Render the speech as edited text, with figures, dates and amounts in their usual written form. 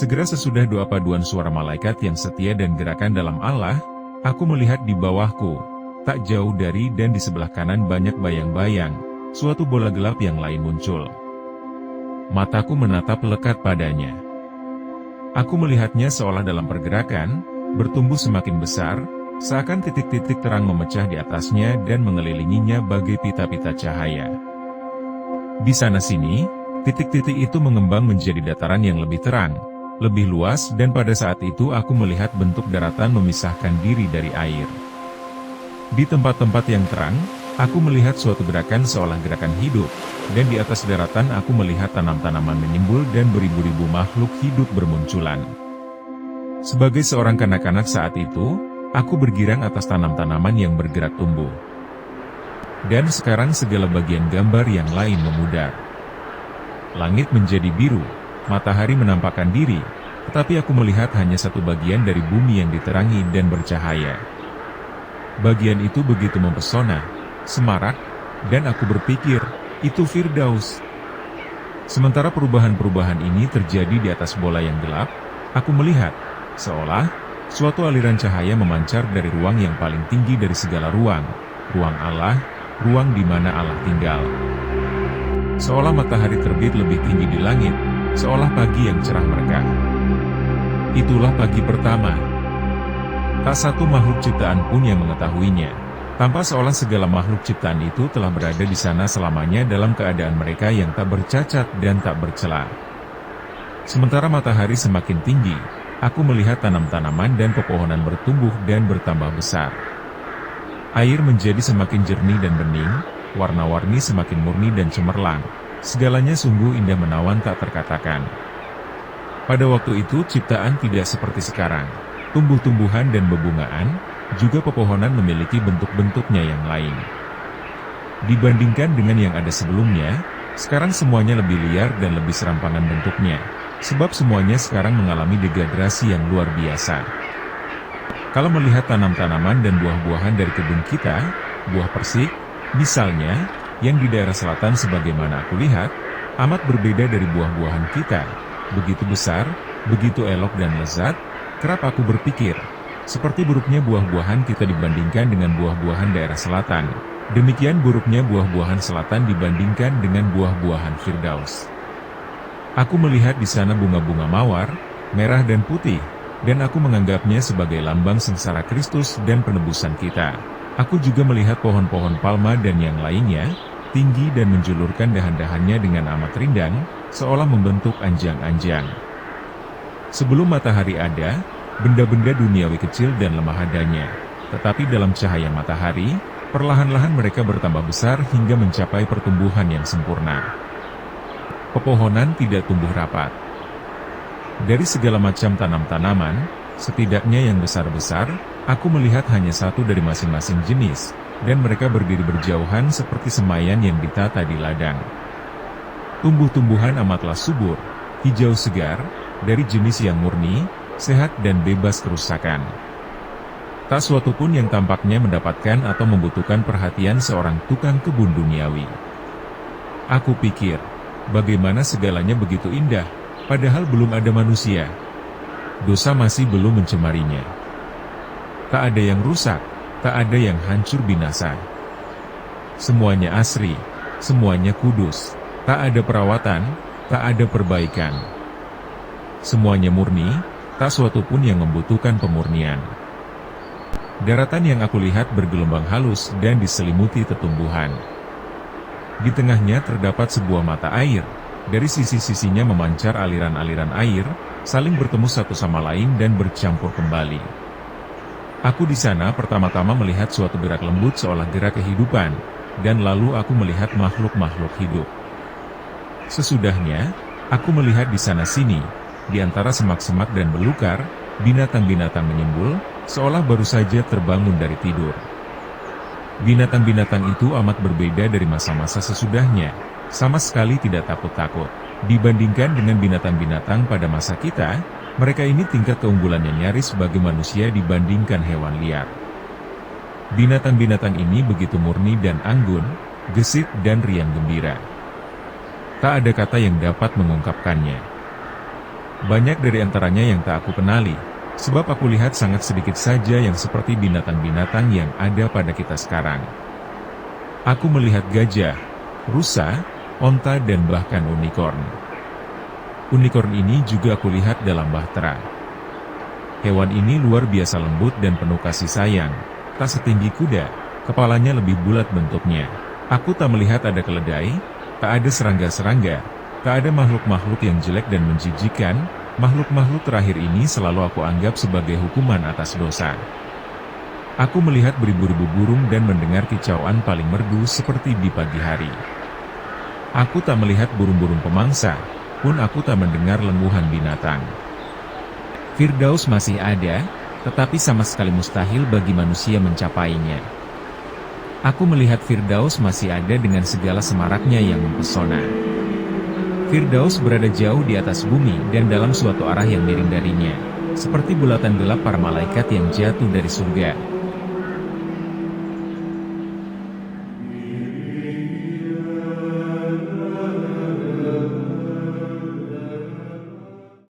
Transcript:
Segera sesudah doa paduan suara malaikat yang setia dan gerakan dalam Allah, aku melihat di bawahku, tak jauh dari dan di sebelah kanan banyak bayang-bayang, suatu bola gelap yang lain muncul. Mataku menatap lekat padanya. Aku melihatnya seolah dalam pergerakan, bertumbuh semakin besar, seakan titik-titik terang memecah di atasnya dan mengelilinginya bagai pita-pita cahaya. Di sana-sini, titik-titik itu mengembang menjadi dataran yang lebih terang, lebih luas, dan pada saat itu aku melihat bentuk daratan memisahkan diri dari air. Di tempat-tempat yang terang, aku melihat suatu gerakan seolah gerakan hidup, dan di atas daratan aku melihat tanam-tanaman menyimbul dan beribu-ribu makhluk hidup bermunculan. Sebagai seorang kanak-kanak saat itu, aku bergirang atas tanam-tanaman yang bergerak tumbuh. Dan sekarang segala bagian gambar yang lain memudar. Langit menjadi biru, matahari menampakkan diri, tetapi aku melihat hanya satu bagian dari bumi yang diterangi dan bercahaya. Bagian itu begitu mempesona, semarak, dan aku berpikir, itu Firdaus. Sementara perubahan-perubahan ini terjadi di atas bola yang gelap, aku melihat, seolah, suatu aliran cahaya memancar dari ruang yang paling tinggi dari segala ruang, ruang Allah, ruang di mana Allah tinggal. Seolah matahari terbit lebih tinggi di langit, seolah pagi yang cerah merekah. Itulah pagi pertama. Tak satu makhluk ciptaan pun yang mengetahuinya. Tampak seolah segala makhluk ciptaan itu telah berada di sana selamanya dalam keadaan mereka yang tak bercacat dan tak bercela. Sementara matahari semakin tinggi, aku melihat tanam-tanaman dan pepohonan bertumbuh dan bertambah besar. Air menjadi semakin jernih dan bening, warna-warni semakin murni dan cemerlang. Segalanya sungguh indah menawan tak terkatakan. Pada waktu itu ciptaan tidak seperti sekarang. Tumbuh-tumbuhan dan bebungaan, juga pepohonan memiliki bentuk-bentuknya yang lain. Dibandingkan dengan yang ada sebelumnya, sekarang semuanya lebih liar dan lebih serampangan bentuknya, sebab semuanya sekarang mengalami degenerasi yang luar biasa. Kalau melihat tanam-tanaman dan buah-buahan dari kebun kita, buah persik, misalnya, yang di daerah selatan sebagaimana aku lihat, amat berbeda dari buah-buahan kita, begitu besar, begitu elok dan lezat. Kerap aku berpikir, seperti buruknya buah-buahan kita dibandingkan dengan buah-buahan daerah selatan, demikian buruknya buah-buahan selatan dibandingkan dengan buah-buahan Firdaus. Aku melihat di sana bunga-bunga mawar, merah dan putih, dan aku menganggapnya sebagai lambang sengsara Kristus dan penebusan kita. Aku juga melihat pohon-pohon palma dan yang lainnya, tinggi dan menjulurkan dahan-dahannya dengan amat rindang, seolah membentuk anjang-anjang. Sebelum matahari ada, benda-benda duniawi kecil dan lemah adanya, tetapi dalam cahaya matahari, perlahan-lahan mereka bertambah besar hingga mencapai pertumbuhan yang sempurna. Pepohonan tidak tumbuh rapat. Dari segala macam tanam-tanaman, setidaknya yang besar-besar, aku melihat hanya satu dari masing-masing jenis, dan mereka berdiri berjauhan seperti semayan yang ditata di ladang. Tumbuh-tumbuhan amatlah subur, hijau segar, dari jenis yang murni, sehat dan bebas kerusakan. Tak suatu pun yang tampaknya mendapatkan atau membutuhkan perhatian seorang tukang kebun duniawi. Aku pikir, bagaimana segalanya begitu indah, padahal belum ada manusia. Dosa masih belum mencemarinya. Tak ada yang rusak, tak ada yang hancur binasa. Semuanya asri, semuanya kudus, tak ada perawatan, tak ada perbaikan. Semuanya murni, tak suatu pun yang membutuhkan pemurnian. Daratan yang aku lihat bergelombang halus dan diselimuti tetumbuhan. Di tengahnya terdapat sebuah mata air, dari sisi-sisinya memancar aliran-aliran air, saling bertemu satu sama lain dan bercampur kembali. Aku di sana pertama-tama melihat suatu gerak lembut seolah gerak kehidupan, dan lalu aku melihat makhluk-makhluk hidup. Sesudahnya, aku melihat di sana-sini, di antara semak-semak dan belukar, binatang-binatang menyimbul, seolah baru saja terbangun dari tidur. Binatang-binatang itu amat berbeda dari masa-masa sesudahnya, sama sekali tidak takut-takut. Dibandingkan dengan binatang-binatang pada masa kita, mereka ini tingkat keunggulannya nyaris sebagai manusia dibandingkan hewan liar. Binatang-binatang ini begitu murni dan anggun, gesit dan riang gembira. Tak ada kata yang dapat mengungkapkannya. Banyak dari antaranya yang tak aku kenali, sebab aku lihat sangat sedikit saja yang seperti binatang-binatang yang ada pada kita sekarang. Aku melihat gajah, rusa, onta dan bahkan unicorn. Unicorn ini juga aku lihat dalam bahtera. Hewan ini luar biasa lembut dan penuh kasih sayang, tak setinggi kuda, kepalanya lebih bulat bentuknya. Aku tak melihat ada keledai, tak ada serangga-serangga, tak ada makhluk-makhluk yang jelek dan menjijikan. Makhluk-makhluk terakhir ini selalu aku anggap sebagai hukuman atas dosa. Aku melihat beribu-ribu burung dan mendengar kicauan paling merdu seperti di pagi hari. Aku tak melihat burung-burung pemangsa, pun aku tak mendengar lengguhan binatang. Firdaus masih ada, tetapi sama sekali mustahil bagi manusia mencapainya. Aku melihat Firdaus masih ada dengan segala semaraknya yang mempesona. Firdaus berada jauh di atas bumi dan dalam suatu arah yang miring darinya, seperti bulatan gelap para malaikat yang jatuh dari surga.